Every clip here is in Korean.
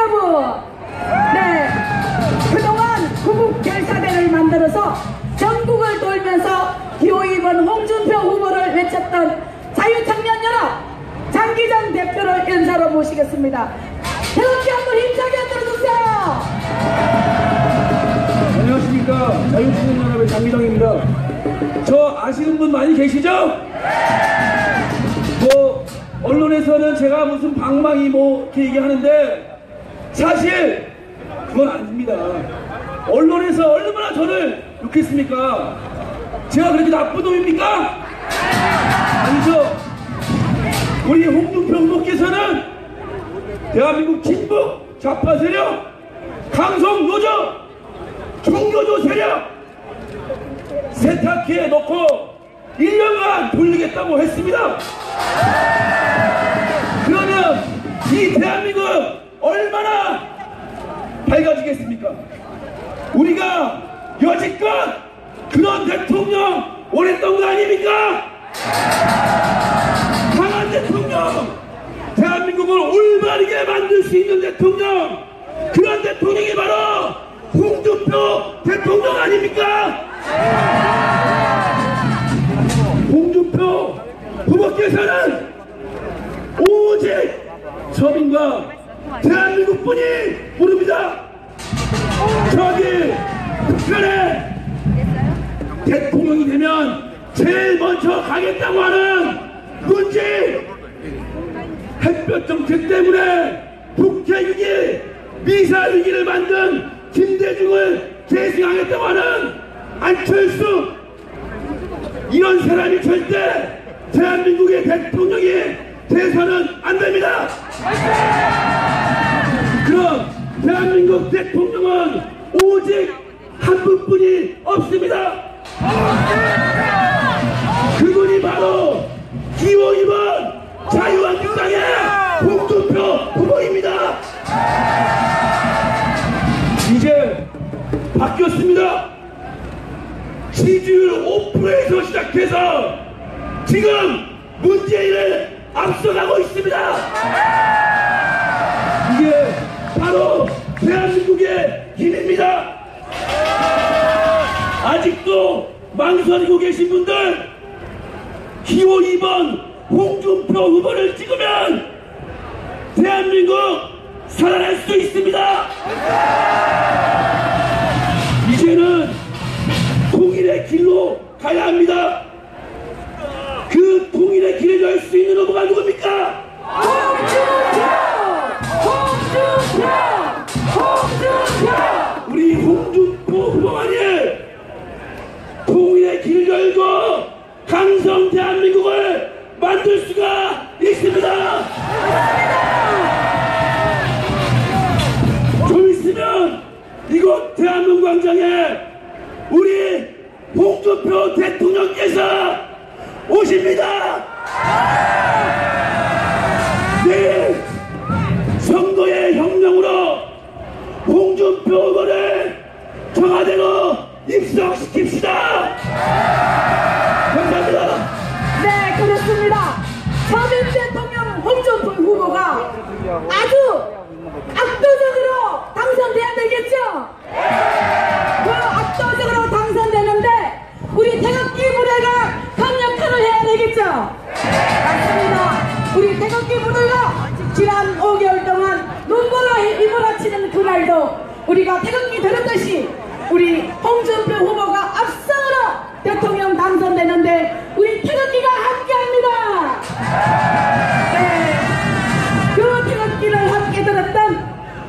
여러분, 네, 그동안 구국결사대를 만들어서 전국을 돌면서 기호 2번 홍준표 후보를 외쳤던 자유청년 연합 장기정 대표를 연사로 모시겠습니다. 태극기 한번 힘차게 들어주세요. 안녕하십니까. 자유청년연합의 장기정입니다. 저 아시는 분 많이 계시죠? 언론에서는 제가 무슨 방망이 이렇게 얘기하는데 사실 그건 아닙니다. 언론에서 얼마나 저를 욕했습니까? 제가 그렇게 나쁜 놈입니까? 아니죠. 우리 홍준표 후보께서는 대한민국 친북 좌파 세력, 강성 노조, 종교조 세력 세탁기에 넣고 1년간 돌리겠다고 했습니다. 그러면 이 대한민국 얼마나 밝아지겠습니까? 우리가 여지껏 그런 대통령 원했던 거 아닙니까? 강한 대통령, 대한민국을 올바르게 만들 수 있는 대통령, 그런 대통령이 바로 홍준표 대통령 아닙니까? 홍준표 후보께서는 오직 서민과 대한민국뿐이 모릅니다. 저기 특별히 대통령이 되면 제일 먼저 가겠다고 하는 문재인 햇볕 정책 때문에 북핵위기, 미사일 위기를 만든 김대중을 계승하겠다고 하는 안철수, 이런 사람이 절대 대한민국의 대통령이 돼서는 안 됩니다. 그럼 대한민국 대통령은 오직 한 분뿐이 없습니다. 그분이 바로 기호 2번 자유한국당의 홍준표 후보입니다. 이제 바뀌었습니다. 지지율 5%에서 시작해서 지금 문재인을 앞서가고 있습니다. 이게 바로 대한민국의 힘입니다. 아직도 망설이고 계신 분들, 기호 2번 홍준표 후보를 찍으면 대한민국 살아날 수 있습니다. 이제는 통일의 길로 가야 합니다. 그 통일의 길을 열 수 있는 후보가 누굽니까? 홍준표! 우리 홍준표 후보만이 통일의 길을 열고 강성 대한민국을 만들 수가 있습니다. 좀 있으면 이곳 대한문광장에 우리 홍준표 대통령께서 오십니다. 내일 성도의 혁명으로 홍준표 후보를 청와대로 입성시킵시다. 감사합니다. 네, 그렇습니다. 서민 대통령 홍준표 후보가 아주 압도적으로 당선돼야 되겠죠? 그 압도적으로 당선되는데 우리 태극기 부대가 강력한을 해야 되겠죠? 맞습니다. 우리 태극기 부대가 지난 5개월 동안 눈보라 휘몰아치는 그날도 우리가 태극기 들었듯이 우리 홍준표 후보가 압승으로 대통령 당선되는데 우리 태극기가 함께합니다. 네, 그 태극기를 함께 들었던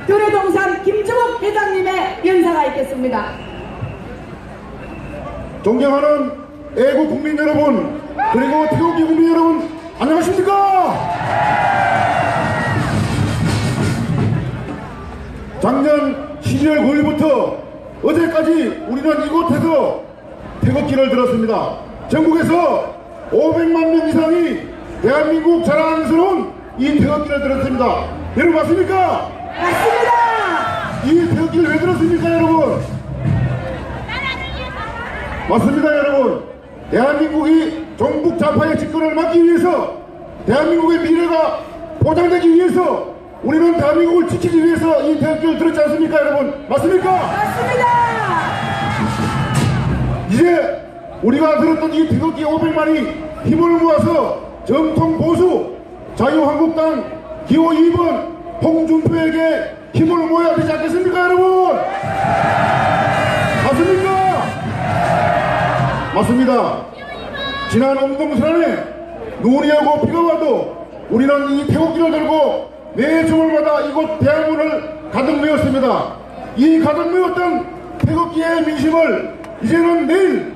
교례동산 김주복 회장님의 연사가 있겠습니다. 존경하는 애국 국민 여러분, 그리고 태극기 국민 여러분, 안녕하십니까? 작년 12월 9일부터 어제까지 우리는 이곳에서 태극기를 들었습니다. 전국에서 500만 명 이상이 대한민국 자랑스러운 이 태극기를 들었습니다. 여러분 맞습니까? 맞습니다. 이 태극기를 왜 들었습니까 여러분? 맞습니다 여러분. 대한민국이 종북 좌파의 집권을 막기 위해서, 대한민국의 미래가 보장되기 위해서 우리는 대한민국을 지키기 위해서 이 태극기를 들었지 않습니까, 여러분? 맞습니까? 맞습니다. 이제 우리가 들었던 이 태극기 500만이 힘을 모아서 정통 보수 자유한국당 기호 2번 홍준표에게 힘을 모아야 되지 않겠습니까, 여러분? 맞습니까? 맞습니다. 지난 운동선언에 눈이 오고 비가 와도 우리는 이 태극기를 들고 매 주말마다 이곳 대학문을 가득 메웠습니다. 이 가득 메웠던 태극기의 민심을 이제는 내일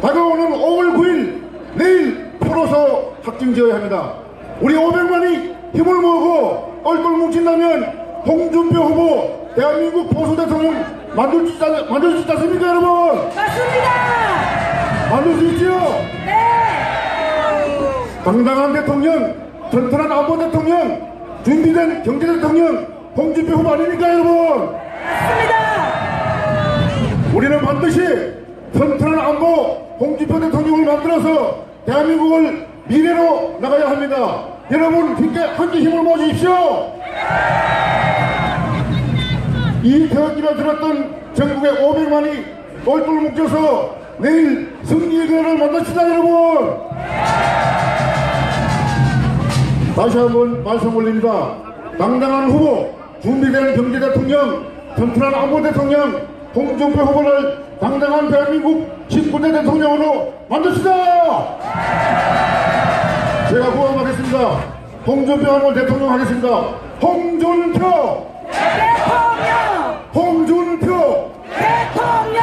다가오는 5월 9일 내일 표로서 확증지어야 합니다. 우리 500만이 힘을 모으고 똘똘 뭉친다면 홍준표 후보 대한민국 보수 대통령 만들 수 있지 않습니까, 여러분? 맞습니다. 만들 수 있지요? 네. 당당한 대통령, 튼튼한 안보 대통령, 준비된 경제 대통령 홍준표 후보 아닙니까, 여러분? 맞습니다. 우리는 반드시 튼튼한 안보 홍준표 대통령을 만들어서 대한민국을 미래로 나가야 합니다. 여러분 함께 힘을 모아주십시오. 이 태극기를 들었던 전국의 500만이 똘똘 뭉쳐서 내일 승리의 그날을 만납시다, 여러분. 다시 한번 말씀 올립니다. 당당한 후보, 준비된 경제 대통령, 튼튼한 안보 대통령 홍준표 후보를 당당한 대한민국 19대 대통령으로 만듭시다. 제가 구원하겠습니다. 홍준표 후보 대통령 하겠습니다. 홍준표 대통령. 홍준표 대통령.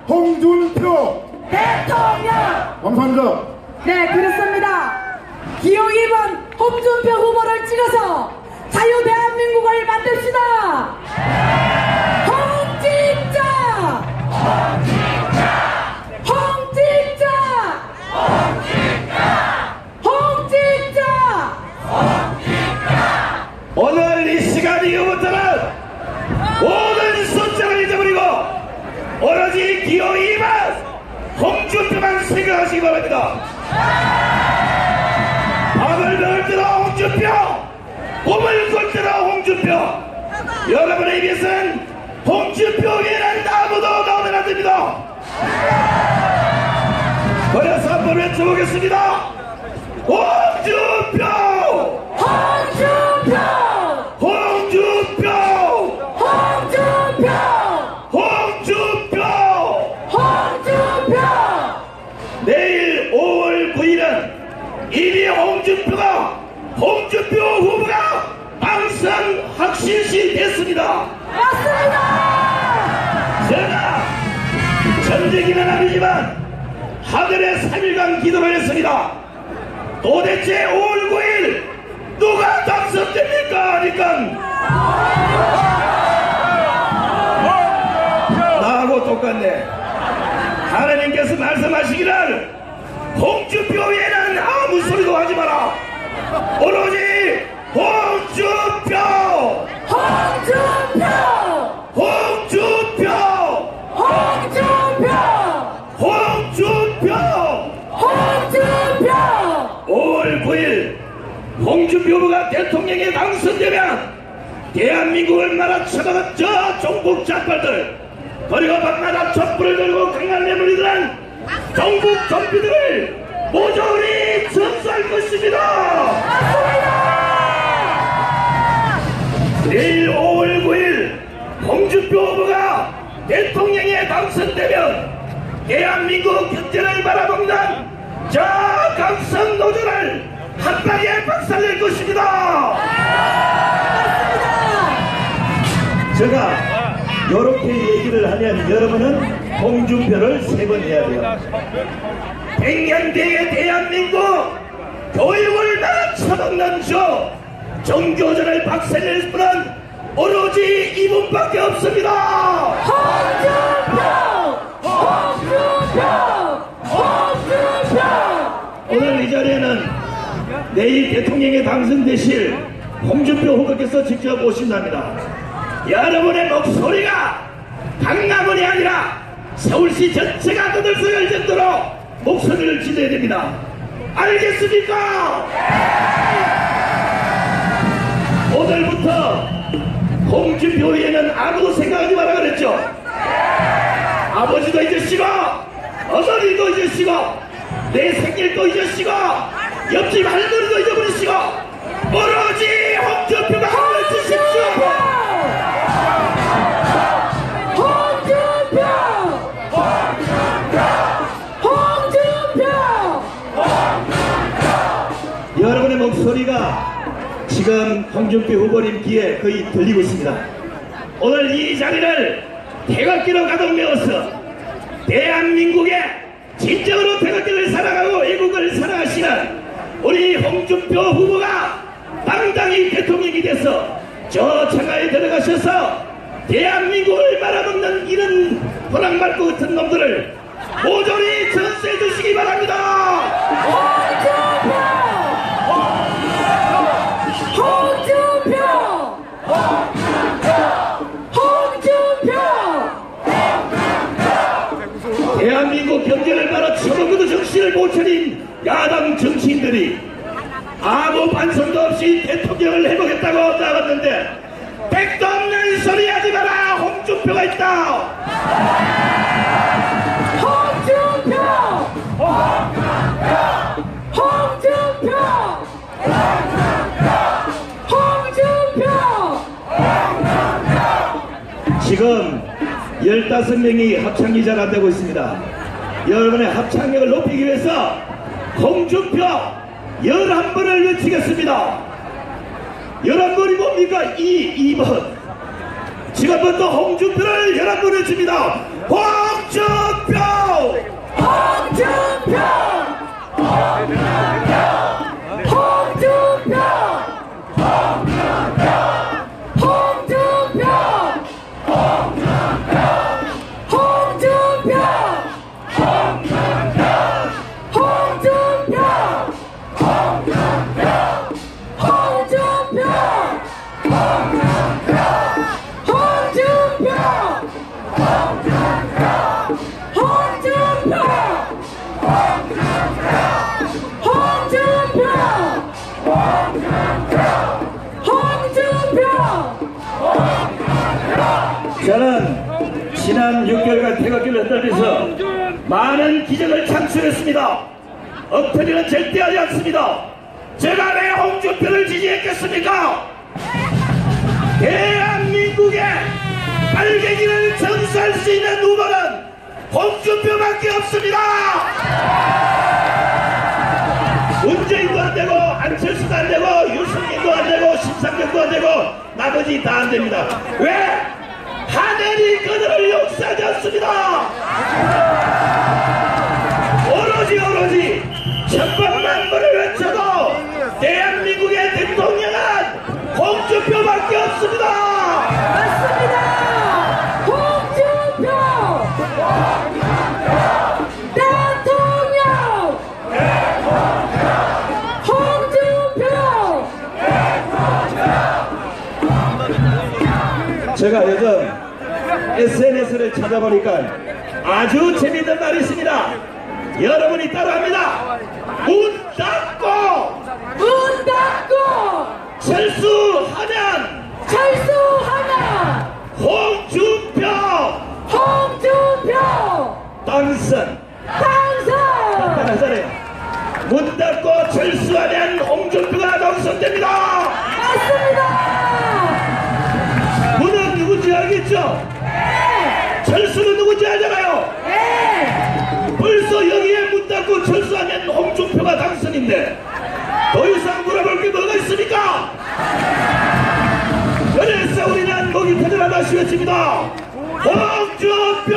홍준표 대통령. 감사합니다. 네, 그렇습니다. 기호 2번 홍준표 후보를 찍어서 자유 대한민국을 만듭시다. 홍찍자. 홍찍자. 홍찍자. 오늘 이 시간 이후부터는 모든 숫자를 잊어버리고 오로지 기호 2번 홍준표만 생각하시기 바랍니다. 밥을 먹을 때도 홍준표, 꿈을 꿀 때도 홍준표. 여러분의 입에서는 홍준표 외에는 아무도 나오면 안 됩니다. 그래서 한번 외쳐보겠습니다. 홍준표! 홍준표. 홍준표! 홍준표. 홍준표! 홍준표. 내일 5월 9일은 이미 홍준표 후보가 당선 확실시 됐습니다. 맞습니다. 제가 전쟁이는 아니지만 하늘에 3일간 기도를 했습니다. 도대체 5월 9일 누가 당선됩니까? 하니까 나하고 똑같네. 하나님께서 말씀하시기를 홍준표 외에는 아무 소리도 하지 마라. 오로지 홍준표! 홍준표. 홍준표! 홍준표. 홍준표! 홍준표. 5월 9일 홍준표 후보가 대통령에 당선되면 대한민국을 말아쳐박은 저 종북 좌빨들, 그리고 밤마다 촛불을 들고 강한 매물이들은 종북 좀비들을 모조리 접수할 것입니다. 내일 5월 9일 홍준표 후보가 대통령에 당선되면 대한민국 경제를 바라먹는 저 강성 노조를 한방에 박살낼 것입니다. 제가 이렇게 얘기를 하면 여러분은 홍준표를 3번 해야 돼요. 100년 뒤에 대한민국 교육을 말아쳐먹는 저 정교전을 박살낼 분은 오로지 이분밖에 없습니다. 홍준표. 홍준표. 홍준표. 오늘 이 자리에는 내일 대통령에 당선되실 홍준표 후보께서 직접 오신답니다. 여러분의 목소리가 강남원이 아니라 서울시 전체가 떠들썩할 정도로 목소리를 지내야 됩니다. 알겠습니까? 오늘부터 처음부터 홍준표에는 아무도 생각하지 마라 그랬죠. 아버지도 잊으시고 어머니도 잊으시고 내 생일도 잊으시고 옆집 할머니도 잊어버리시고 오로지 홍준표가 한번 주십시오. 여러분의 목소리가 지금 홍준표 후보님 귀에 거의 들리고 있습니다. 오늘 이 자리를 태극기로 가득 메워서 대한민국의 진정으로 태극기를 사랑하고 애국을 사랑하시는 우리 홍준표 후보가 당당히 대통령이 돼서 저 창가에 들어가셔서 대한민국을 말아먹는 이런 호랑말고 같은 놈들을 모조리 전수해 주시기 바랍니다. 홍준표! 대한민국 경제를 바로 처먹어도 정신을 못 차린 야당 정치인들이 아무 반성도 없이 대통령을 해보겠다고 나왔는데 백도 없는 소리 하지 마라. 홍준표가 있다. 홍준표! 지금 15명이 합창이 잘 안되고 있습니다. 여러분의 합창력을 높이기 위해서 홍준표 11번을 외치겠습니다. 11번이 뭡니까? 2번. 지금부터 홍준표를 11번 외칩니다. 홍준표! 홍준표! 홍준표! 저는 지난 6개월간 태극기를 흔들면서 많은 기적을 창출했습니다. 엎드리는 절대 하지 않습니다. 제가 왜 홍준표를 지지했겠습니까? 대한민국의 빨갱이를 전수할 수 있는 후보는 홍준표밖에 없습니다. 문재인도 안되고 안철수도 안되고 유승민도 안되고 심상정도 안되고 나머지 다 안됩니다. 왜? 하늘이 그들을 용서하지 않습니다. 오로지 천번만번을 외쳐도 대한민국의 대통령은 홍준표밖에 없습니다. 맞습니다. 홍준표! 대통령! 홍준표! 제가 요즘 SNS를 찾아보니까 아주 재밌는 말이 있습니다. 여러분이 따라합니다. 문 닫고 철수하면 홍준표 당선. 문 닫고 철수하면 홍준표가 당선됩니다. 맞습니다. 문은 누군지 알겠죠? 네. 철수는 누군지 알잖아요. 네. 벌써 여기에 문 닫고 철수하면 홍준표가 당선인데 더 이상 물어볼 게 뭐가 있습니까? 그래서 우리는 목이 터져라 다시 외칩니다. 홍준표!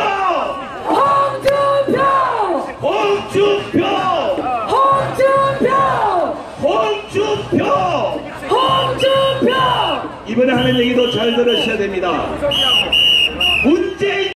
홍준표! 홍준표! 홍준표! 홍준표! 홍준표! 이번에 하는 얘기도 잘 들으셔야 됩니다.